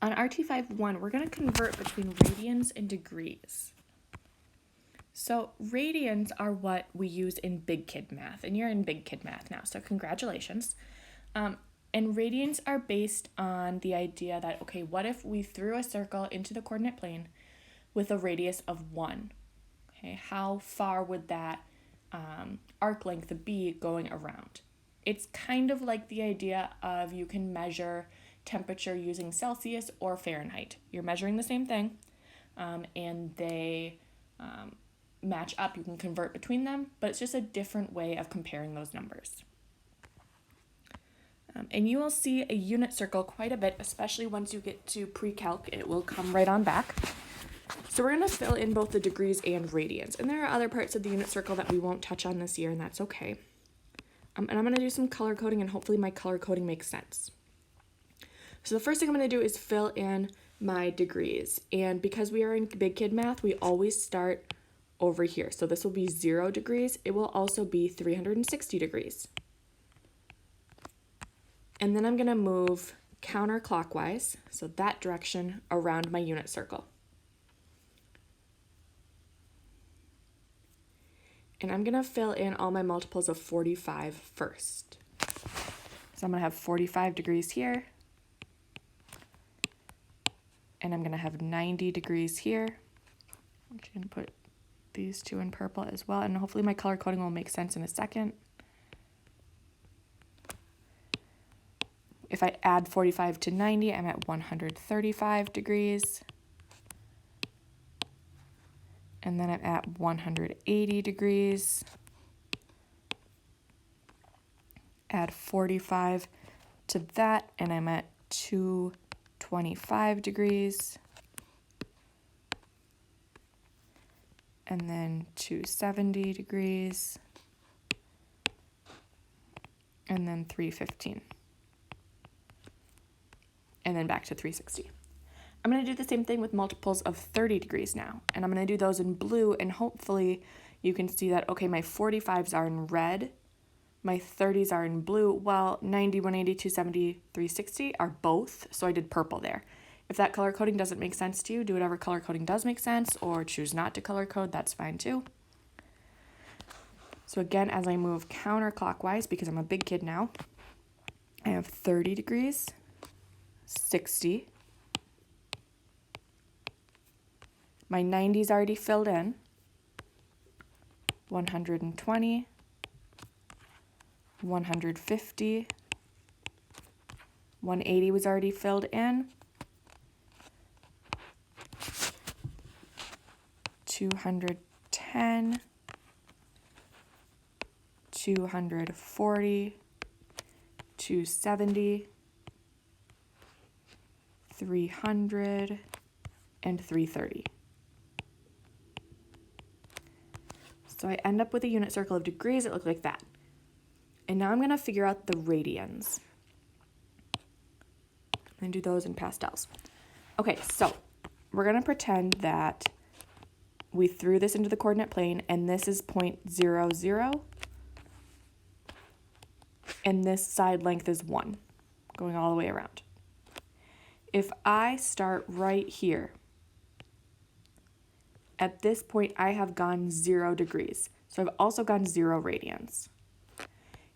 On RT5-1, we're going to convert between radians and degrees. So radians are what we use in big kid math, and you're in big kid math now, so congratulations. And radians are based on the idea that, okay, what if we threw a circle into the coordinate plane with a radius of 1? Okay, how far would that arc length be going around? It's kind of like the idea of you can measure temperature using Celsius or Fahrenheit. You're measuring the same thing, and they match up. You can convert between them, but it's just a different way of comparing those numbers. And you will see a unit circle quite a bit, especially once you get to pre-calc. It will come right on back. So we're going to fill in both the degrees and radians. And there are other parts of the unit circle that we won't touch on this year, and that's okay. And I'm going to do some color coding, and hopefully my color coding makes sense. So the first thing I'm going to do is fill in my degrees. And because we are in big kid math, we always start over here. So this will be 0 degrees. It will also be 360 degrees. And then I'm going to move counterclockwise, so that direction, around my unit circle. And I'm going to fill in all my multiples of 45 first. So I'm going to have 45 degrees here. And I'm going to have 90 degrees here. I'm just going to put these two in purple as well. And hopefully my color coding will make sense in a second. If I add 45 to 90, I'm at 135 degrees. And then I'm at 180 degrees. Add 45 to that, and I'm at 225 degrees. And then 270 degrees. And then 315. And then back to 360. I'm going to do the same thing with multiples of 30 degrees now. And I'm going to do those in blue, and hopefully you can see that, okay, my 45s are in red, my 30s are in blue, while 90, 180, 270, 360 are both, so I did purple there. If that color coding doesn't make sense to you, do whatever color coding does make sense, or choose not to color code, that's fine too. So again, as I move counterclockwise, because I'm a big kid now, I have 30 degrees, 60. My 90's already filled in. 120, 150, 180 was already filled in. 210, 240, 270, 300, and 330. So I end up with a unit circle of degrees that look like that. And now I'm going to figure out the radians. And do those in pastels. Okay, so we're going to pretend that we threw this into the coordinate plane, and this is 0.00. And this side length is 1, going all the way around. If I start right here, at this point I have gone 0 degrees. So I've also gone 0 radians.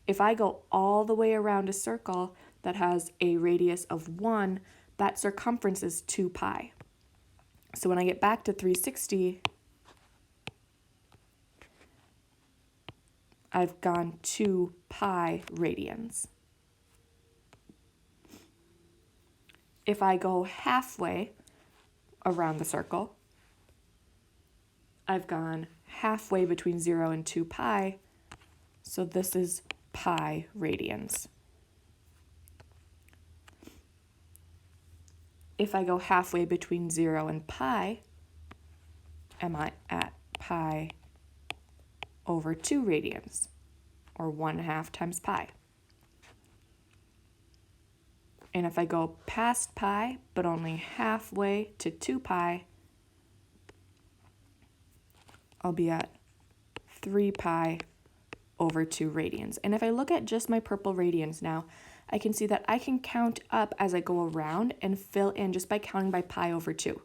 If I go all the way around a circle that has a radius of 1, that circumference is 2 pi. So when I get back to 360, I've gone 2 pi radians. If I go halfway around the circle, I've gone halfway between 0 and 2 pi, so this is pi radians. If I go halfway between 0 and pi, am I at pi over 2 radians, or 1/2 times pi. And if I go past pi, but only halfway to 2 pi, I'll be at 3 pi over 2 radians. And if I look at just my purple radians now, I can see that I can count up as I go around and fill in just by counting by pi over 2.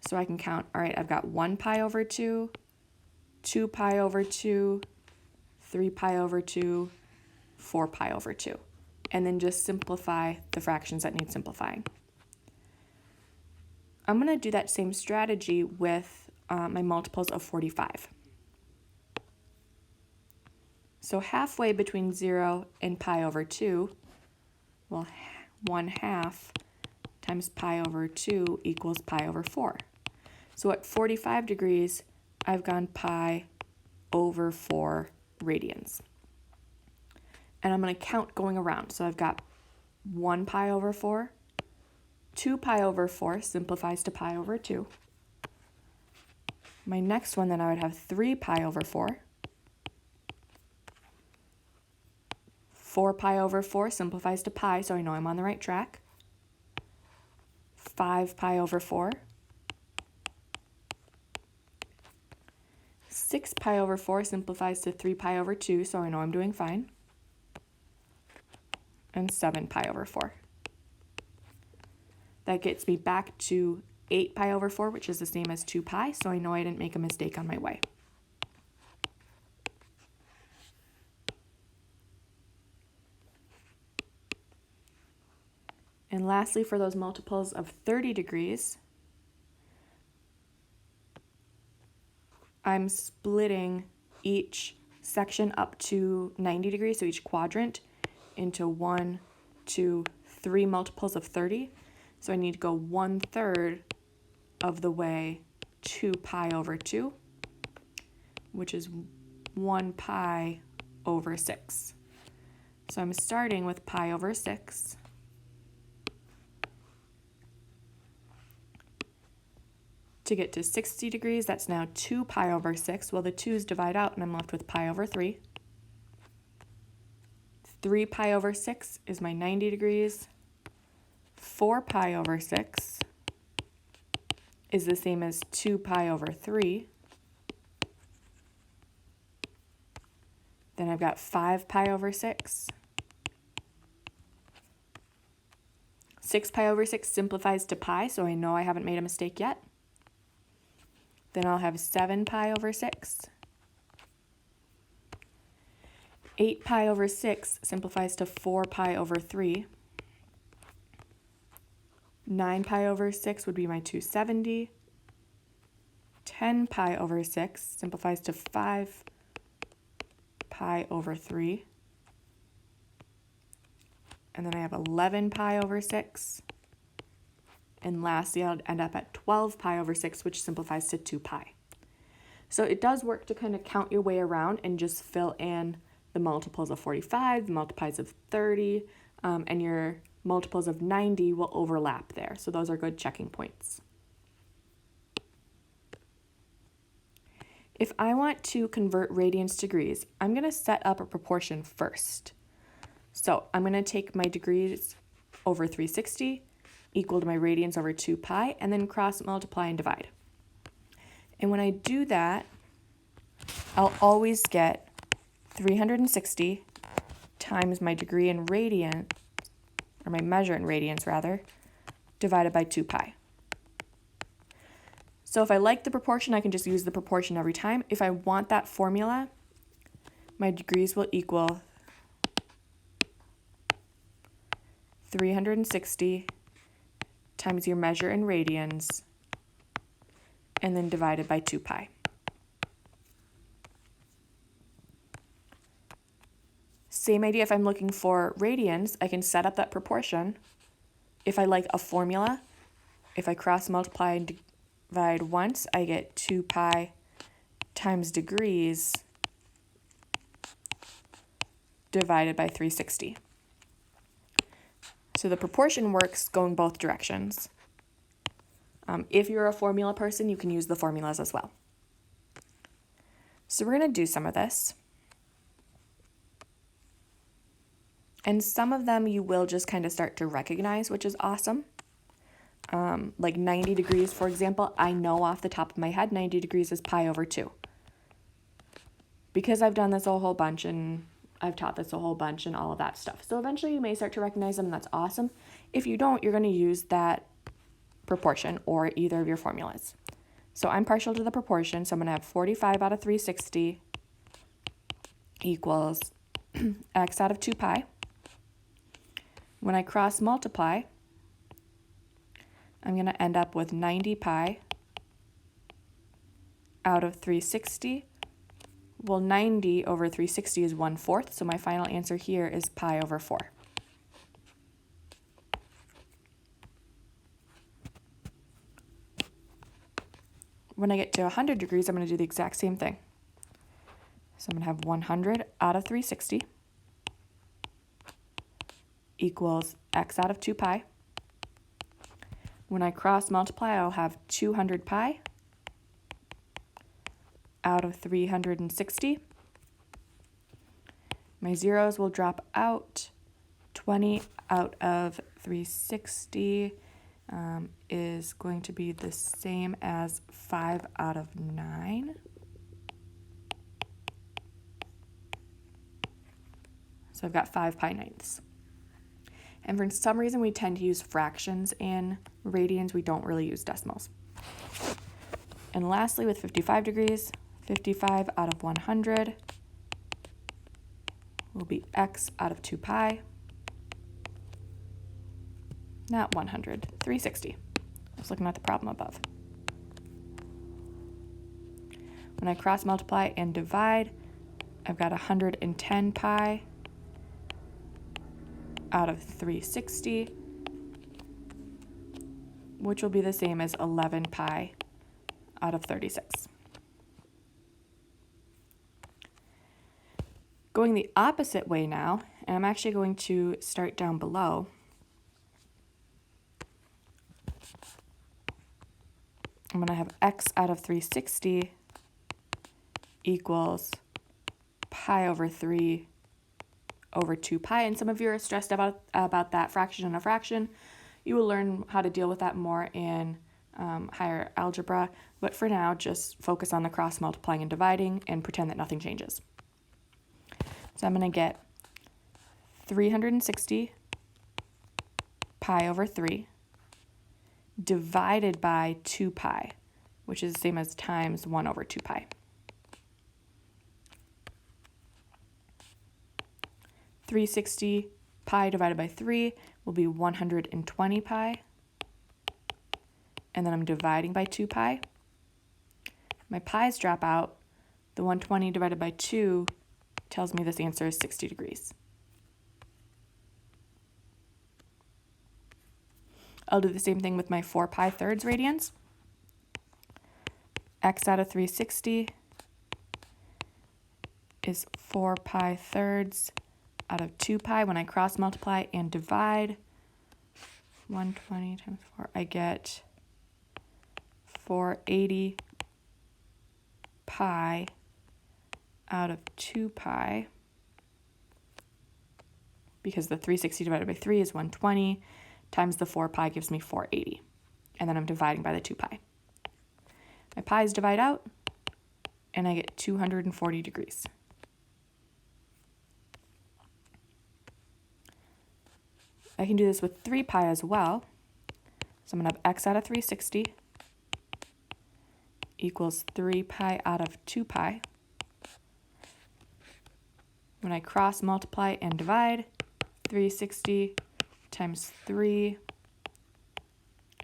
So I can count, all right, I've got 1 pi over 2, 2 pi over 2, 3 pi over 2, 4 pi over 2. And then just simplify the fractions that need simplifying. I'm going to do that same strategy with my multiples of 45. So halfway between 0 and pi over 2, well, 1/2 times pi over 2 equals pi over 4. So at 45 degrees, I've gone pi over 4 radians. And I'm going to count going around. So I've got 1 pi over 4, 2 pi over 4 simplifies to pi over 2. My next one, then I would have 3 pi over 4. 4 pi over 4 simplifies to pi, so I know I'm on the right track. 5 pi over 4. 6 pi over 4 simplifies to 3 pi over 2, so I know I'm doing fine. And 7 pi over 4. That gets me back to 8 pi over 4, which is the same as 2 pi, so I know I didn't make a mistake on my way. And lastly, for those multiples of 30 degrees, I'm splitting each section up to 90 degrees, so each quadrant, into 1, 2, 3 multiples of 30. So I need to go 1/3 of the way to pi over 2, which is 1 pi over 6. So I'm starting with pi over 6. To get to 60 degrees, that's now 2 pi over 6. Well, the 2's divide out, and I'm left with pi over 3. 3 pi over 6 is my 90 degrees. 4 pi over 6 is the same as 2 pi over 3. Then I've got 5 pi over 6. 6 pi over 6 simplifies to pi, so I know I haven't made a mistake yet. Then I'll have 7 pi over 6. 8 pi over 6 simplifies to 4 pi over 3. 9 pi over 6 would be my 270. 10 pi over 6 simplifies to 5 pi over 3. And then I have 11 pi over 6. And lastly, I'll end up at 12 pi over 6, which simplifies to 2 pi. So it does work to kind of count your way around and just fill in the multiples of 45, the multiples of 30, and your multiples of 90 will overlap there. So those are good checking points. If I want to convert radians to degrees, I'm going to set up a proportion first. So I'm going to take my degrees over 360 equal to my radians over 2 pi, and then cross multiply and divide. And when I do that, I'll always get 360 times my degree in radian, or my measure in radians rather, divided by 2 pi. So if I like the proportion, I can just use the proportion every time. If I want that formula, my degrees will equal 360 times your measure in radians, and then divided by 2 pi. Same idea if I'm looking for radians, I can set up that proportion. If I like a formula, if I cross multiply and divide once, I get 2 pi times degrees divided by 360. So the proportion works going both directions. If you're a formula person, you can use the formulas as well. So we're going to do some of this. And some of them you will just kind of start to recognize, which is awesome. Like 90 degrees, for example, I know off the top of my head 90 degrees is pi over 2. Because I've done this a whole bunch and I've taught this a whole bunch and all of that stuff. So eventually you may start to recognize them, and that's awesome. If you don't, you're going to use that proportion or either of your formulas. So I'm partial to the proportion, so I'm going to have 45 out of 360 equals x out of 2 pi. When I cross multiply, I'm going to end up with 90 pi out of 360. Well, 90 over 360 is 1/4, so my final answer here is pi over 4. When I get to 100 degrees, I'm going to do the exact same thing. So I'm going to have 100 out of 360 equals x out of 2 pi. When I cross multiply, I'll have 200 pi out of 360. My zeros will drop out. 20 out of 360 is going to be the same as 5 out of 9. So I've got 5 pi ninths. And for some reason, we tend to use fractions in radians. We don't really use decimals. And lastly, with 55 degrees, 55 out of 100 will be x out of 2 pi. Not 100, 360. I was looking at the problem above. When I cross multiply and divide, I've got 110 pi out of 360, which will be the same as 11 pi out of 36. Going the opposite way now, and I'm actually going to start down below. I'm going to have x out of 360 equals pi over 3 over 2 pi. And some of you are stressed about that fraction and a fraction. You will learn how to deal with that more in higher algebra. But for now, just focus on the cross multiplying and dividing and pretend that nothing changes. So I'm going to get 360 pi over 3 divided by 2 pi, which is the same as times 1 over 2 pi. 360 pi divided by 3 will be 120 pi. And then I'm dividing by 2 pi. My pi's drop out. The 120 divided by 2 tells me this answer is 60 degrees. I'll do the same thing with my 4 pi thirds radians. X out of 360 is 4 pi thirds out of 2 pi. When I cross multiply and divide, 120 times 4, I get 480 pi out of 2 pi, because the 360 divided by 3 is 120, times the 4 pi gives me 480. And then I'm dividing by the 2 pi. My pi's divide out, and I get 240 degrees. I can do this with 3 pi as well. So I'm going to have x out of 360 equals 3 pi out of 2 pi. When I cross multiply and divide, 360 times 3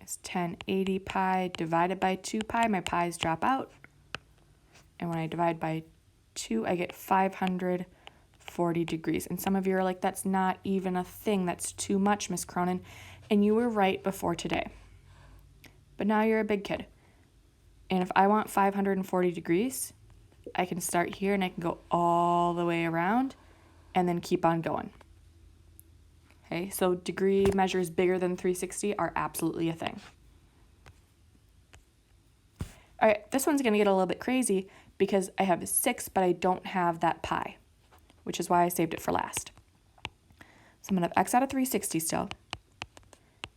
is 1080 pi divided by 2 pi. My pi's drop out. And when I divide by 2, I get 540 degrees. And some of you are like, that's not even a thing. That's too much, Miss Cronin. And you were right before today. But now you're a big kid. And if I want 540 degrees, I can start here and I can go all the way around and then keep on going. Okay, so degree measures bigger than 360 are absolutely a thing. All right, this one's going to get a little bit crazy because I have 6, but I don't have that pi, which is why I saved it for last. So I'm going to have x out of 360 still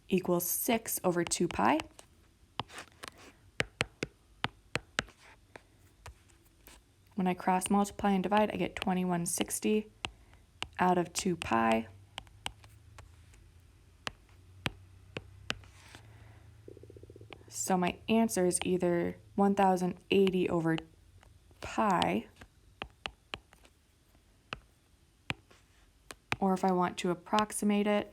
equals 6 over 2 pi. When I cross multiply and divide, I get 2160 out of 2 pi. So my answer is either 1080 over pi, or if I want to approximate it,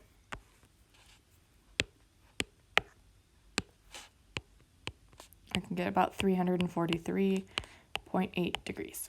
I can get about 343.8 degrees.